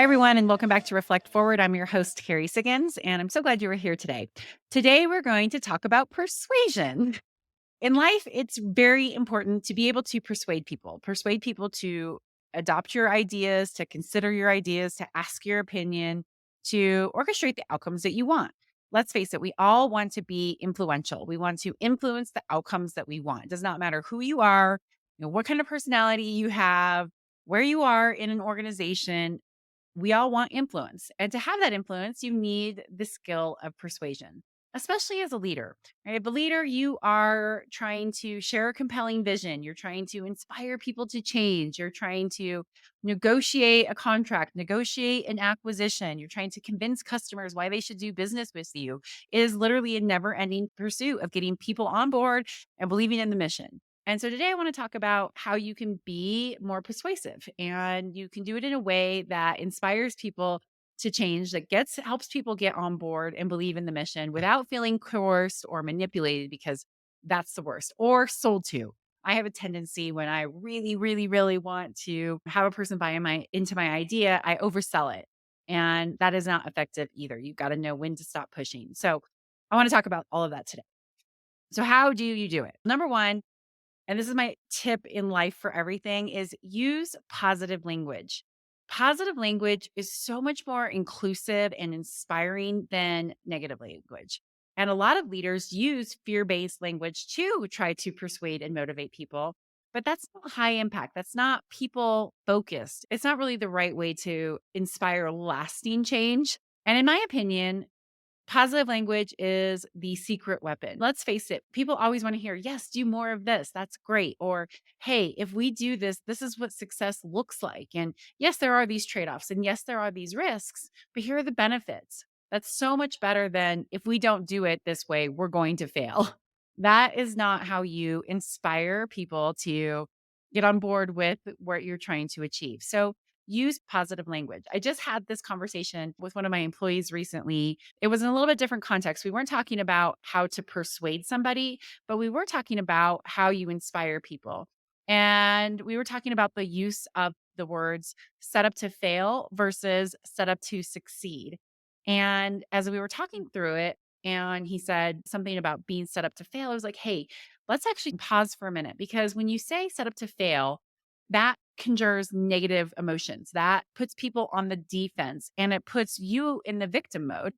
Hi, everyone, and welcome back to Reflect Forward. I'm your host, Carrie Siggins, and I'm so glad you were here today. Today, we're going to talk about persuasion. In life, it's very important to be able to persuade people to adopt your ideas, to consider your ideas, to ask your opinion, to orchestrate the outcomes that you want. Let's face it, we all want to be influential. We want to influence the outcomes that we want. It does not matter who you are, what kind of personality you have, where you are in an organization. We all want influence. And to have that influence, you need the skill of persuasion, especially as a leader. Right? As a leader, you are trying to share a compelling vision. You're trying to inspire people to change. You're trying to negotiate a contract, negotiate an acquisition. You're trying to convince customers why they should do business with you. It is literally a never ending pursuit of getting people on board and believing in the mission. And so today I want to talk about how you can be more persuasive, and you can do it in a way that inspires people to change, that helps people get on board and believe in the mission without feeling coerced or manipulated, because that's the worst, or sold to. I have a tendency when I really, really, really want to have a person buy into my idea, I oversell it. And that is not effective either. You've got to know when to stop pushing. So I want to talk about all of that today. So how do you do it? Number one, and this is my tip in life for everything, is use positive language. Positive language is so much more inclusive and inspiring than negative language. And a lot of leaders use fear-based language to try to persuade and motivate people, but that's not high impact. That's not people focused. It's not really the right way to inspire lasting change. And in my opinion, positive language is the secret weapon. Let's face it, people always want to hear, yes, do more of this. That's great. Or, hey, if we do this, this is what success looks like. And yes, there are these trade offs. And yes, there are these risks, but here are the benefits. That's so much better than if we don't do it this way, we're going to fail. That is not how you inspire people to get on board with what you're trying to achieve. So use positive language. I just had this conversation with one of my employees recently. It was in a little bit different context. We weren't talking about how to persuade somebody, but we were talking about how you inspire people. And we were talking about the use of the words set up to fail versus set up to succeed. And as we were talking through it, and he said something about being set up to fail, I was like, hey, let's actually pause for a minute, because when you say set up to fail, that conjures negative emotions. That puts people on the defense and it puts you in the victim mode.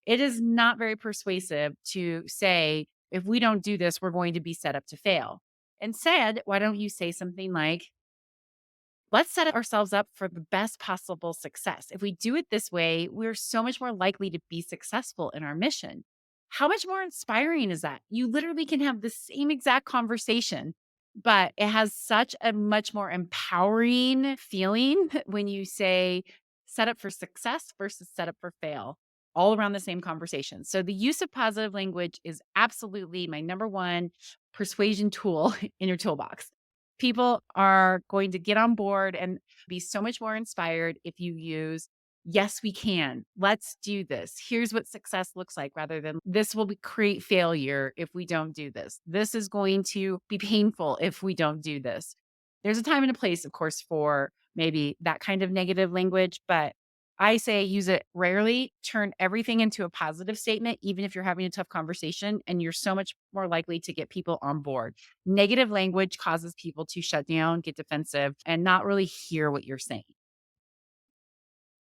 It is not very persuasive to say, if we don't do this, we're going to be set up to fail. Instead, why don't you say something like, let's set ourselves up for the best possible success. If we do it this way, we're so much more likely to be successful in our mission. How much more inspiring is that? You literally can have the same exact conversation, but it has such a much more empowering feeling when you say set up for success versus set up for fail, all around the same conversation. So the use of positive language is absolutely my number one persuasion tool in your toolbox. People are going to get on board and be so much more inspired if you use, yes, we can. Let's do this. Here's what success looks like, rather than this will create failure if we don't do this. This is going to be painful if we don't do this. There's a time and a place, of course, for maybe that kind of negative language, but I say use it rarely. Turn everything into a positive statement, even if you're having a tough conversation, and you're so much more likely to get people on board. Negative language causes people to shut down, get defensive, and not really hear what you're saying.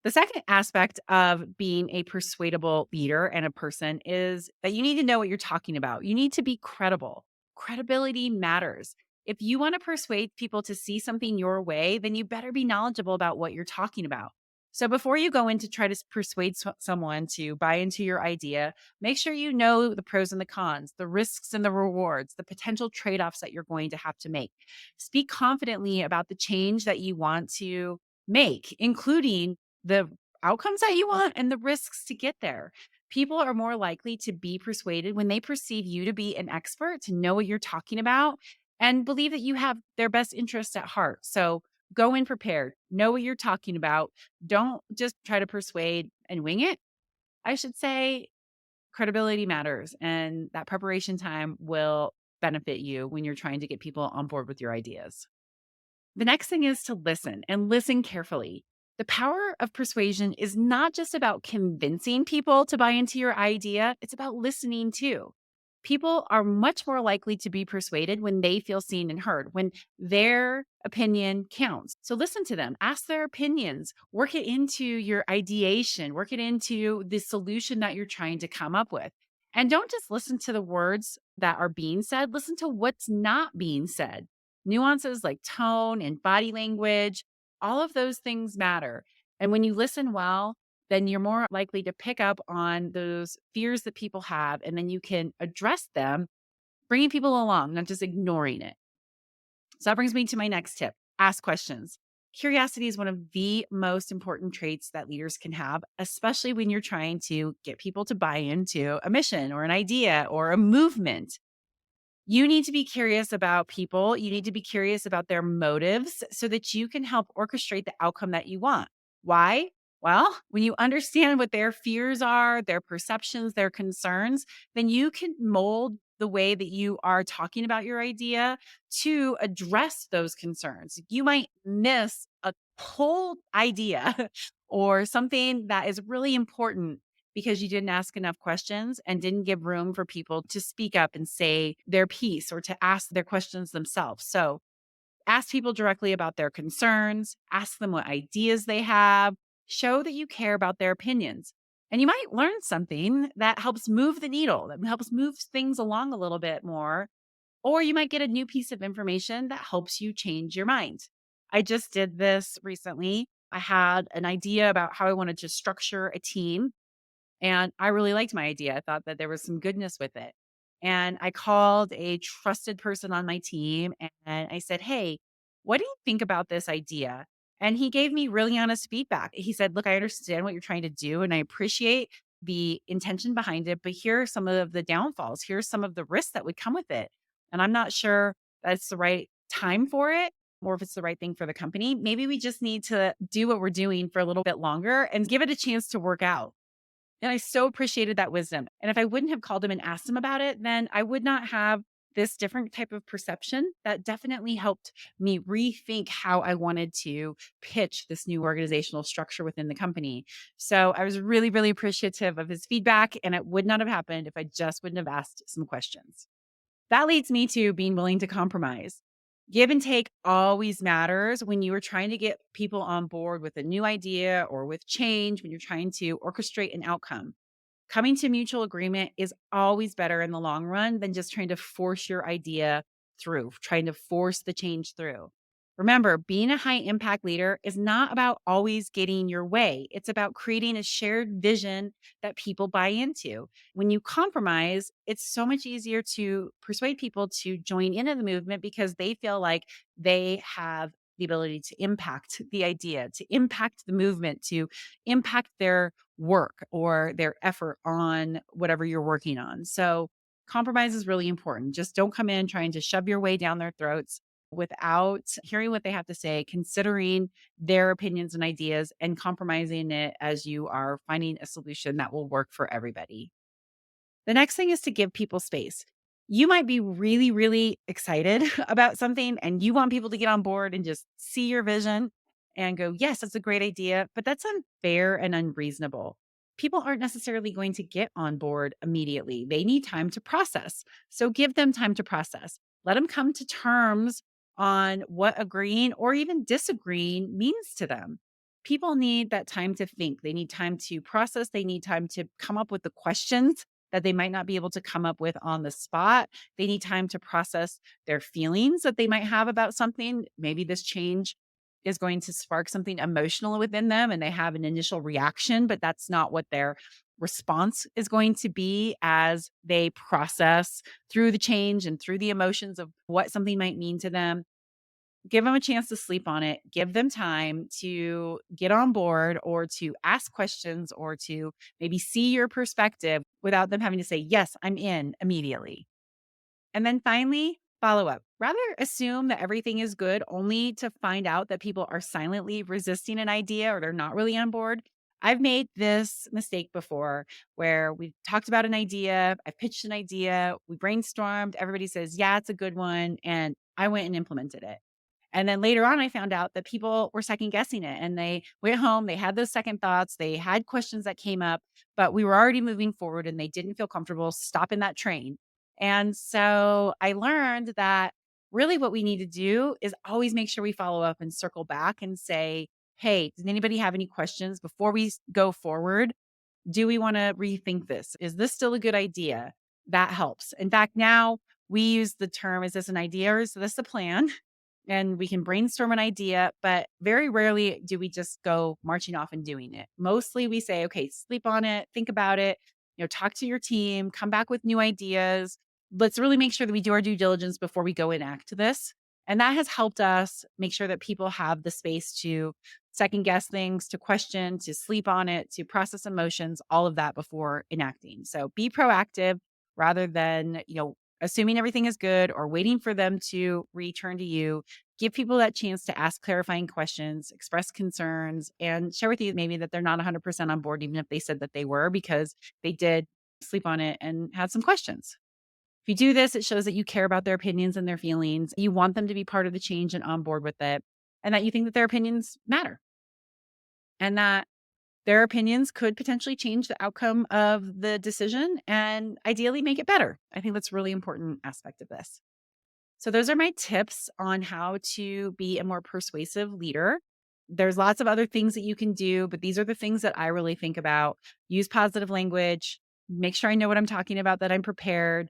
The second aspect of being a persuadable leader and a person is that you need to know what you're talking about. You need to be credible. Credibility matters. If you want to persuade people to see something your way, then you better be knowledgeable about what you're talking about. So before you go in to try to persuade someone to buy into your idea, make sure you know the pros and the cons, the risks and the rewards, the potential trade-offs that you're going to have to make. Speak confidently about the change that you want to make, including the outcomes that you want and the risks to get there. People are more likely to be persuaded when they perceive you to be an expert, to know what you're talking about, and believe that you have their best interests at heart. So go in prepared, know what you're talking about. Don't just try to persuade and wing it. I should say credibility matters, and that preparation time will benefit you when you're trying to get people on board with your ideas. The next thing is to listen, and listen carefully. The power of persuasion is not just about convincing people to buy into your idea, it's about listening too. People are much more likely to be persuaded when they feel seen and heard, when their opinion counts. So listen to them, ask their opinions, work it into your ideation, work it into the solution that you're trying to come up with. And don't just listen to the words that are being said, listen to what's not being said. Nuances like tone and body language, all of those things matter. And when you listen well, then you're more likely to pick up on those fears that people have, and then you can address them, bringing people along, not just ignoring it. So that brings me to my next tip: ask questions. Curiosity is one of the most important traits that leaders can have, especially when you're trying to get people to buy into a mission or an idea or a movement. You need to be curious about people. You need to be curious about their motives so that you can help orchestrate the outcome that you want. Why? Well, when you understand what their fears are, their perceptions, their concerns, then you can mold the way that you are talking about your idea to address those concerns. You might miss a whole idea or something that is really important because you didn't ask enough questions and didn't give room for people to speak up and say their piece or to ask their questions themselves. So ask people directly about their concerns, ask them what ideas they have, show that you care about their opinions. And you might learn something that helps move the needle, that helps move things along a little bit more. Or you might get a new piece of information that helps you change your mind. I just did this recently. I had an idea about how I wanted to structure a team, and I really liked my idea. I thought that there was some goodness with it. And I called a trusted person on my team and I said, "Hey, what do you think about this idea?" And he gave me really honest feedback. He said, "Look, I understand what you're trying to do and I appreciate the intention behind it, but here are some of the downfalls. Here's some of the risks that would come with it. And I'm not sure that's the right time for it or if it's the right thing for the company. Maybe we just need to do what we're doing for a little bit longer and give it a chance to work out." And I so appreciated that wisdom. And if I wouldn't have called him and asked him about it, then I would not have this different type of perception that definitely helped me rethink how I wanted to pitch this new organizational structure within the company. So I was really, really appreciative of his feedback, and it would not have happened if I just wouldn't have asked some questions. That leads me to being willing to compromise. Give and take always matters when you are trying to get people on board with a new idea or with change, when you're trying to orchestrate an outcome. Coming to mutual agreement is always better in the long run than just trying to force your idea through, trying to force the change through. Remember, being a high impact leader is not about always getting your way. It's about creating a shared vision that people buy into. When you compromise, it's so much easier to persuade people to join into the movement because they feel like they have the ability to impact the idea, to impact the movement, to impact their work or their effort on whatever you're working on. So, compromise is really important. Just don't come in trying to shove your way down their throats without hearing what they have to say, considering their opinions and ideas, and compromising it as you are finding a solution that will work for everybody. The next thing is to give people space. You might be really, really excited about something and you want people to get on board and just see your vision and go, "Yes, that's a great idea." But that's unfair and unreasonable. People aren't necessarily going to get on board immediately. They need time to process. So give them time to process. Let them come to terms on what agreeing or even disagreeing means to them. People need that time to think. They need time to process. They need time to come up with the questions that they might not be able to come up with on the spot. They need time to process their feelings that they might have about something. Maybe this change is going to spark something emotional within them and they have an initial reaction, but that's not what their response is going to be as they process through the change and through the emotions of what something might mean to them. Give them a chance to sleep on it. Give them time to get on board or to ask questions or to maybe see your perspective without them having to say, "Yes, I'm in," immediately. And then finally, follow up. Rather assume that everything is good only to find out that people are silently resisting an idea or they're not really on board. I've made this mistake before where we talked about an idea, I pitched an idea, we brainstormed, everybody says, "Yeah, it's a good one." And I went and implemented it. And then later on, I found out that people were second guessing it and they went home, they had those second thoughts, they had questions that came up, but we were already moving forward and they didn't feel comfortable stopping that train. And so I learned that really what we need to do is always make sure we follow up and circle back and say, hey, did anybody have any questions before we go forward? Do we want to rethink this? Is this still a good idea? That helps. In fact, now we use the term, is this an idea or is this a plan? And we can brainstorm an idea, but very rarely do we just go marching off and doing it. Mostly we say, okay, sleep on it, think about it, talk to your team, come back with new ideas. Let's really make sure that we do our due diligence before we go enact this. And that has helped us make sure that people have the space to second guess things, to question, to sleep on it, to process emotions, all of that before enacting. So be proactive rather than, assuming everything is good or waiting for them to return to you. Give people that chance to ask clarifying questions, express concerns, and share with you maybe that they're not 100% on board, even if they said that they were, because they did sleep on it and had some questions. If you do this, it shows that you care about their opinions and their feelings. You want them to be part of the change and on board with it, and that you think that their opinions matter and that their opinions could potentially change the outcome of the decision and ideally make it better. I think that's a really important aspect of this. So those are my tips on how to be a more persuasive leader. There's lots of other things that you can do, but these are the things that I really think about. Use positive language, make sure I know what I'm talking about, that I'm prepared,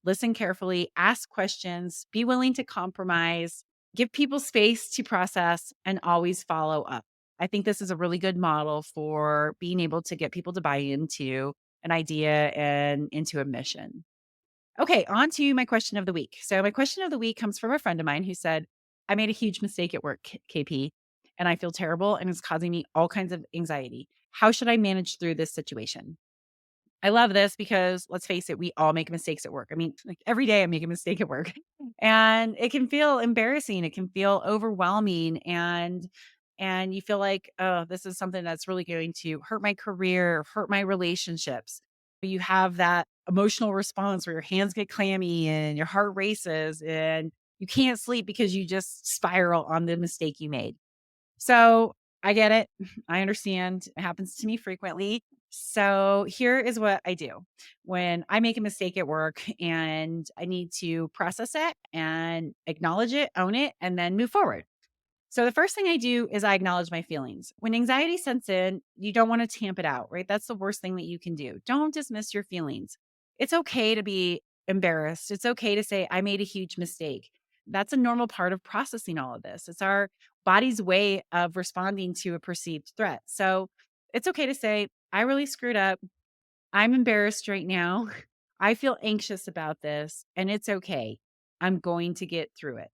listen carefully, ask questions, be willing to compromise, give people space to process, and always follow up. I think this is a really good model for being able to get people to buy into an idea and into a mission. Okay, on to my question of the week. So, my question of the week comes from a friend of mine who said, I made a huge mistake at work, KP, and I feel terrible and it's causing me all kinds of anxiety. How should I manage through this situation? I love this because let's face it, we all make mistakes at work. I mean, like every day I make a mistake at work and it can feel embarrassing. It can feel overwhelming and you feel like, oh, this is something that's really going to hurt my career, hurt my relationships. You have that emotional response where your hands get clammy and your heart races and you can't sleep because you just spiral on the mistake you made. So I get it. I understand. It happens to me frequently. So here is what I do when I make a mistake at work and I need to process it and acknowledge it, own it, and then move forward. So the first thing I do is I acknowledge my feelings. When anxiety sets in, you don't want to tamp it out, right? That's the worst thing that you can do. Don't dismiss your feelings. It's okay to be embarrassed. It's okay to say, I made a huge mistake. That's a normal part of processing all of this. It's our body's way of responding to a perceived threat. So it's okay to say, I really screwed up. I'm embarrassed right now. I feel anxious about this, and it's okay. I'm going to get through it.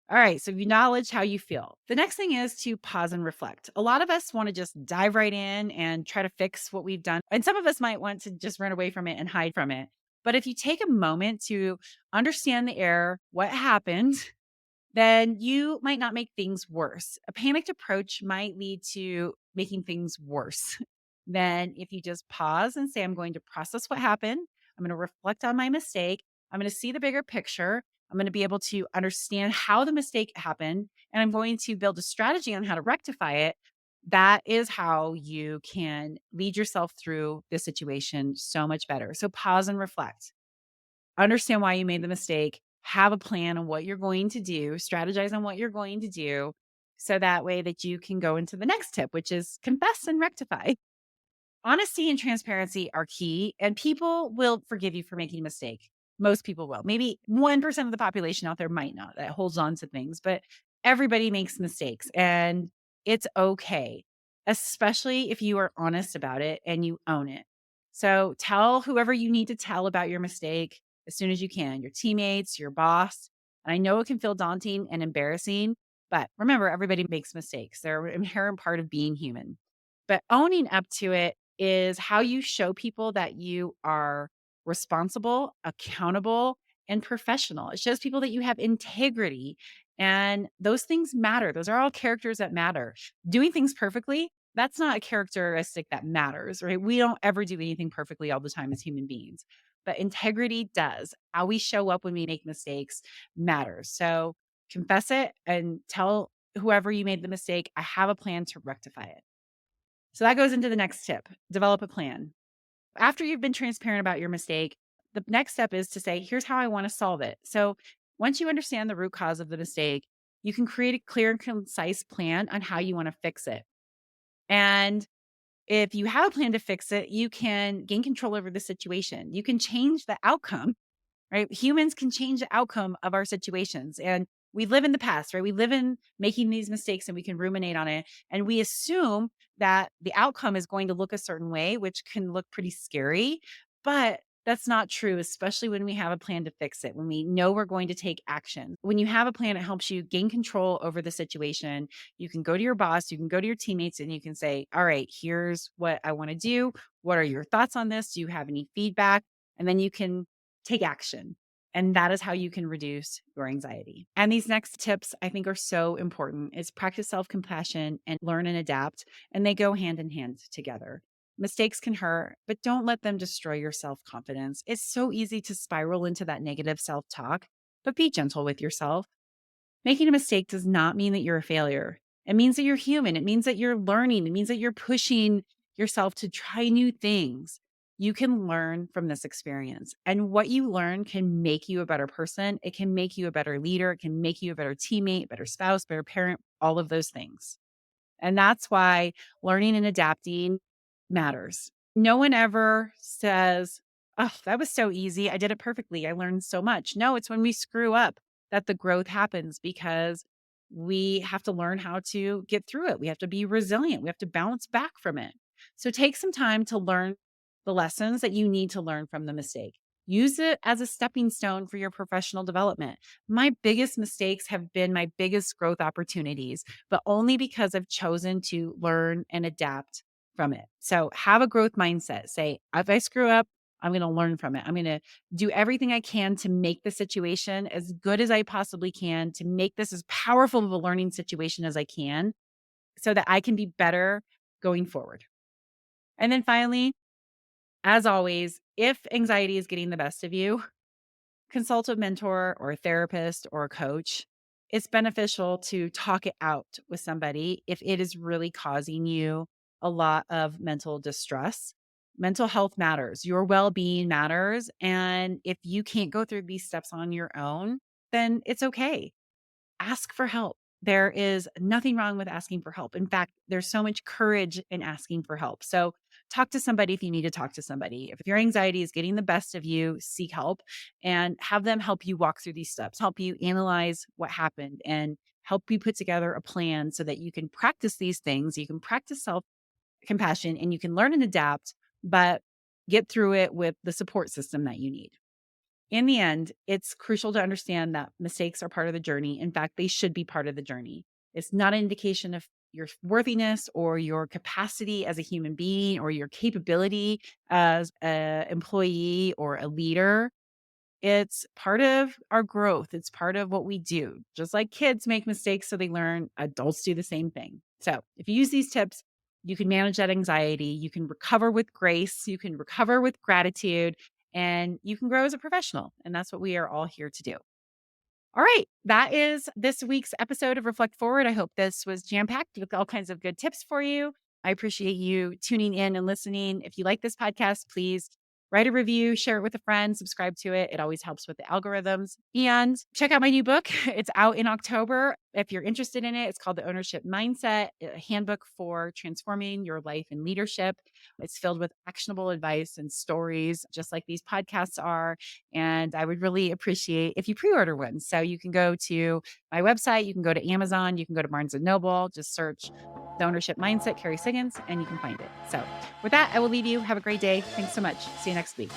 All right. So you acknowledge how you feel. The next thing is to pause and reflect. A lot of us want to just dive right in and try to fix what we've done. And some of us might want to just run away from it and hide from it. But if you take a moment to understand the error, what happened, then you might not make things worse. A panicked approach might lead to making things worse than if you just pause and say, I'm going to process what happened. I'm going to reflect on my mistake. I'm going to see the bigger picture. I'm going to be able to understand how the mistake happened, and I'm going to build a strategy on how to rectify it. That is how you can lead yourself through this situation so much better. So pause and reflect. Understand why you made the mistake, have a plan on what you're going to do, strategize on what you're going to do, so that way that you can go into the next tip, which is confess and rectify. Honesty and transparency are key, and people will forgive you for making a mistake. Most people will. Maybe 1% of the population out there might not, that holds on to things, but everybody makes mistakes and it's okay, especially if you are honest about it and you own it. So tell whoever you need to tell about your mistake as soon as you can, your teammates, your boss. And I know it can feel daunting and embarrassing, but remember, everybody makes mistakes. They're an inherent part of being human. But owning up to it is how you show people that you are responsible, accountable, and professional. It shows people that you have integrity, and those things matter. Those are all characters that matter. Doing things perfectly, that's not a characteristic that matters, right? We don't ever do anything perfectly all the time as human beings, but integrity does. How we show up when we make mistakes matters. So confess it and tell whoever you made the mistake, I have a plan to rectify it. So that goes into the next tip, develop a plan. After you've been transparent about your mistake, the next step is to say, here's how I want to solve it. So once you understand the root cause of the mistake, you can create a clear and concise plan on how you want to fix it. And if you have a plan to fix it, you can gain control over the situation. You can change the outcome, right? Humans can change the outcome of our situations. And we live in the past, right? We live in making these mistakes and we can ruminate on it. And we assume that the outcome is going to look a certain way, which can look pretty scary. But that's not true, especially when we have a plan to fix it, when we know we're going to take action. When you have a plan, it helps you gain control over the situation. You can go to your boss, you can go to your teammates, and you can say, all right, here's what I want to do. What are your thoughts on this? Do you have any feedback? And then you can take action. And that is how you can reduce your anxiety. And these next tips I think are so important is practice self-compassion and learn and adapt. And they go hand in hand together. Mistakes can hurt, but don't let them destroy your self-confidence. It's so easy to spiral into that negative self-talk, but be gentle with yourself. Making a mistake does not mean that you're a failure. It means that you're human. It means that you're learning. It means that you're pushing yourself to try new things. You can learn from this experience. And what you learn can make you a better person. It can make you a better leader. It can make you a better teammate, better spouse, better parent, all of those things. And that's why learning and adapting matters. No one ever says, oh, that was so easy. I did it perfectly. I learned so much. No, it's when we screw up that the growth happens because we have to learn how to get through it. We have to be resilient. We have to bounce back from it. So take some time to learn the lessons that you need to learn from the mistake. Use it as a stepping stone for your professional development. My biggest mistakes have been my biggest growth opportunities, but only because I've chosen to learn and adapt from it. So have a growth mindset. Say, if I screw up, I'm going to learn from it. I'm going to do everything I can to make the situation as good as I possibly can, to make this as powerful of a learning situation as I can so that I can be better going forward. And then finally, as always, if anxiety is getting the best of you, consult a mentor or a therapist or a coach. It's beneficial to talk it out with somebody if it is really causing you a lot of mental distress. Mental health matters. Your well-being matters. And if you can't go through these steps on your own, then it's okay. Ask for help. There is nothing wrong with asking for help. In fact, there's so much courage in asking for help. So talk to somebody if you need to talk to somebody. If your anxiety is getting the best of you, seek help and have them help you walk through these steps, help you analyze what happened and help you put together a plan so that you can practice these things. You can practice self compassion and you can learn and adapt, but get through it with the support system that you need. In the end, it's crucial to understand that mistakes are part of the journey. In fact, they should be part of the journey. It's not an indication of your worthiness or your capacity as a human being or your capability as an employee or a leader. It's part of our growth. It's part of what we do. Just like kids make mistakes so they learn, adults do the same thing. So if you use these tips, you can manage that anxiety. You can recover with grace. You can recover with gratitude and you can grow as a professional. And that's what we are all here to do. All right. That is this week's episode of Reflect Forward. I hope this was jam packed with all kinds of good tips for you. I appreciate you tuning in and listening. If you like this podcast, please write a review, share it with a friend, subscribe to it. It always helps with the algorithms. And check out my new book. It's out in October. If you're interested in it, it's called The Ownership Mindset, a handbook for transforming your life and leadership. It's filled with actionable advice and stories, just like these podcasts are. And I would really appreciate if you pre-order one. So you can go to my website, you can go to Amazon, you can go to Barnes & Noble, just search The Ownership Mindset, Carrie Siggins, and you can find it. So with that, I will leave you. Have a great day. Thanks so much. See you next week.